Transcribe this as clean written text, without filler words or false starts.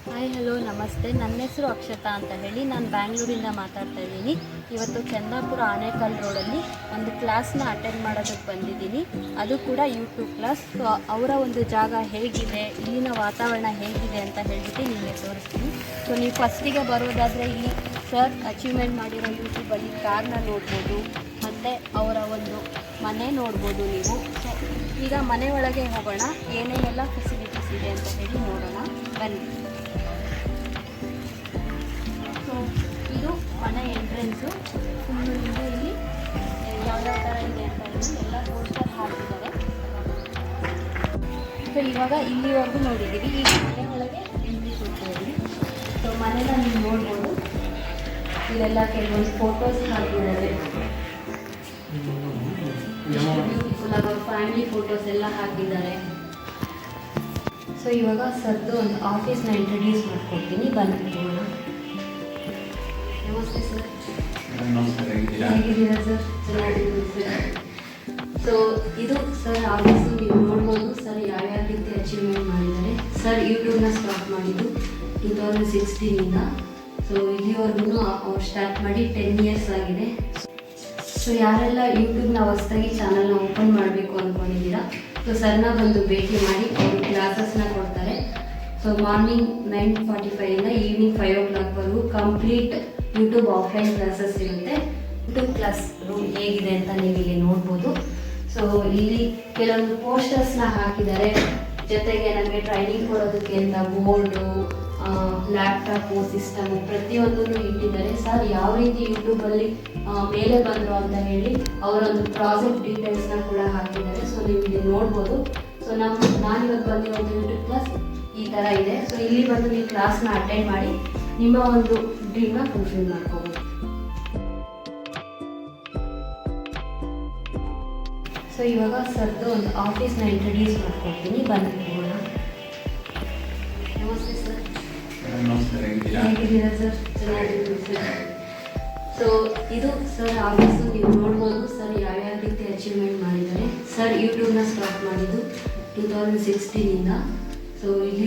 Hi hello ನಮಸ್ತೆ. ನನ್ನ ಹೆಸರು ಅಕ್ಷತಾ ಅಂತ ಹೇಳಿ ನಾನು ಬ್ಯಾಂಗ್ಳೂರಿಂದ ಮಾತಾಡ್ತಾ ಇದ್ದೀನಿ. ಇವತ್ತು ಚಂದಾಪುರ ಆನೇಕಲ್ ರೋಡಲ್ಲಿ ಒಂದು ಕ್ಲಾಸ್ನ ಅಟೆಂಡ್ ಮಾಡೋದಕ್ಕೆ ಬಂದಿದ್ದೀನಿ. ಅದು ಕೂಡ ಯೂಟ್ಯೂಬ್ ಕ್ಲಾಸ್. ಸೊ ಅವರ ಒಂದು ಜಾಗ ಹೇಗಿದೆ, ಇಲ್ಲಿನ ವಾತಾವರಣ ಹೇಗಿದೆ ಅಂತ ಹೇಳ್ಬಿಟ್ಟು ನಿಮಗೆ ತೋರಿಸ್ತೀನಿ. ಸೊ ನೀವು ಫಸ್ಟಿಗೆ ಬರೋದಾದರೆ ಇಲ್ಲಿ ಸರ್ ಅಚೀವ್ಮೆಂಟ್ ಮಾಡಿರೋ ಯೂಟ್ಯೂಬಲ್ಲಿ ಕಾರ್ನ ನೋಡ್ಬೋದು, ಮತ್ತು ಅವರ ಒಂದು ಮನೆ ನೋಡ್ಬೋದು ನೀವು. ಸೊ ಈಗ ಮನೆ ಒಳಗೆ ಹೋಗೋಣ, ಏನೇನೆಲ್ಲ ಫೆಸಿಲಿಟೀಸ್ ಇದೆ ಅಂತ ಹೇಳಿ ನೋಡೋಣ ಬನ್ನಿ. ಇದು ಮನೆ ಎಂಟ್ರೆನ್ಸು. ಫುಲ್ಲಿಂದ ಇಲ್ಲಿ ಯಾವ್ಯಾವ ಥರ ಇದೆ ಅಂತ ಹೇಳಿ ಎಲ್ಲ ಪೋಸ್ಟರ್ ಹಾಕಿದ್ದಾರೆ. ಸೊ ಇವಾಗ ಇಲ್ಲಿವರೆಗೂ ನೋಡಿದ್ದೀವಿ. ಈಗ ಮನೆ ಒಳಗೆ ಎಂಟ್ರಿ ಕೊಡ್ತೀವಿ. ಸೊ ಮನೆನ ನೀವು ನೋಡ್ಬೋದು. ಇಲ್ಲೆಲ್ಲ ಕೆಲವೊಂದು ಫೋಟೋಸ್ ಹಾಕಿದ್ದಾರೆ. ಬ್ಯೂಟಿಫುಲ್ ಆಗಿ ಫ್ಯಾಮಿಲಿ ಫೋಟೋಸ್ ಎಲ್ಲ ಹಾಕಿದ್ದಾರೆ. ಸೊ ಇವಾಗ ಸರ್ದು ಒಂದು ಆಫೀಸ್ನ ಇಂಟ್ರಡ್ಯೂಸ್ ಮಾಡ್ಕೊಡ್ತೀನಿ, ಬಂದ್ಬಿಡೋಣ. ನಮಸ್ತೆ ಸರ್. ಹೇಗಿದ್ದೀರಾ ಸರ್? ಚೆನ್ನಾಗಿದ್ದೀನಿ ಸರ್. ಸೊ ಇದು ಸರ್ ಆಫೀಸು. ನೀವು ನೋಡ್ಬೋದು ಸರ್ ಯಾವ್ಯಾವ ರೀತಿ ಅಚೀವ್ಮೆಂಟ್ ಮಾಡಿದ್ದಾರೆ. ಸರ್ ಯೂಟ್ಯೂಬ್ನ ಸ್ಟಾರ್ಟ್ ಮಾಡಿದ್ದು 2016ಇಂದ. ಸೊ ಇಲ್ಲಿವರೆಗೂ ಅವ್ರು ಸ್ಟಾರ್ಟ್ ಮಾಡಿ 10 ಇಯರ್ಸ್ ಆಗಿದೆ. ಸೊ ಯಾರೆಲ್ಲ ಯೂಟ್ಯೂಬ್ನ ಹೊಸದಾಗಿ ಚಾನಲ್ನ ಓಪನ್ ಮಾಡಬೇಕು ಅಂದ್ಕೊಂಡಿದ್ದೀರಾ, ಸೊ ಸರ್ನ ಬಂದು ಭೇಟಿ ಮಾಡಿ ಅವರು ಕ್ಲಾಸಸ್ನ ಕೊಡ್ತಾರೆ. ಸೊ ಮಾರ್ನಿಂಗ್ 9:45ಇಂದ ಈವ್ನಿಂಗ್ 5 o'clockವರೆಗೂ ಕಂಪ್ಲೀಟ್ ಯೂಟ್ಯೂಬ್ ಆಫ್ಲೈನ್ ಕ್ಲಾಸಸ್ ಇರುತ್ತೆ. ಯೂಟ್ಯೂಬ್ ಕ್ಲಾಸ್ ರೂಮ್ ಹೇಗಿದೆ ಅಂತ ನೀವು ಇಲ್ಲಿ ನೋಡ್ಬೋದು. ಸೊ ಇಲ್ಲಿ ಕೆಲವೊಂದು ಪೋಸ್ಟರ್ಸ್ನ ಹಾಕಿದ್ದಾರೆ. ಜೊತೆಗೆ ನಮಗೆ ಟ್ರೈನಿಂಗ್ ಕೊಡೋದಕ್ಕೆ ಅಂತ ಬೋರ್ಡು, ಲ್ಯಾಪ್ಟಾಪು, ಸಿಸ್ಟಮು ಪ್ರತಿಯೊಂದನ್ನು ಇಟ್ಟಿದ್ದಾರೆ. ಸರ್ ಯಾವ ರೀತಿ ಯೂಟ್ಯೂಬಲ್ಲಿ ಮೇಲೆ ಬಂದರು ಅಂತ ಹೇಳಿ ಅವರೊಂದು ಪ್ರಾಜೆಕ್ಟ್ ಡೀಟೇಲ್ಸ್ನ ಕೂಡ ಹಾಕಿದ್ದಾರೆ. ಸೊ ನೀವು ಇಲ್ಲಿ ನೋಡ್ಬೋದು. ಸೊ ನಾನಿವತ್ತು ಬಂದಿರೋದು ಯೂಟ್ಯೂಬ್ ಕ್ಲಾಸ್ ಈ ಥರ ಇದೆ. ಸೊ ಇಲ್ಲಿ ಬಂದು ನೀವು ಕ್ಲಾಸ್ನ ಅಟೆಂಡ್ ಮಾಡಿ ನಿಮ್ಮ ಒಂದು ಡ್ರೀಮ್ನ ಫುಲ್ಫಿಲ್ ಮಾಡ್ಕೋಬೋದು. ಸೊ ಇವಾಗ ಸರ್ದು ಒಂದು ಆಫೀಸ್ನ ಇಂಟ್ರಡ್ಯೂಸ್ ಮಾಡ್ಕೊಳ್ತೀನಿ, ಬಂದ್ಬಿಡೋಣ. ನಮಸ್ತೆ ಸರ್. ಹೇಗಿದ್ದೀರಾ ಸರ್? ಚೆನ್ನಾಗಿದ್ದೀನಿ ಸರ್. ಸೊ ಇದು ಸರ್ ಆಫೀಸು. ನೀವು ನೋಡ್ಬೋದು ಸರ್ ಯಾವ್ಯಾವ ರೀತಿ ಅಚೀವ್ಮೆಂಟ್ ಮಾಡಿದ್ದಾರೆ. ಸರ್ ಯೂಟ್ಯೂಬ್ನ ಸ್ಟಾರ್ಟ್ ಮಾಡಿದ್ದು 2016ಇಂದ. ಸೊ ಇಲ್ಲಿ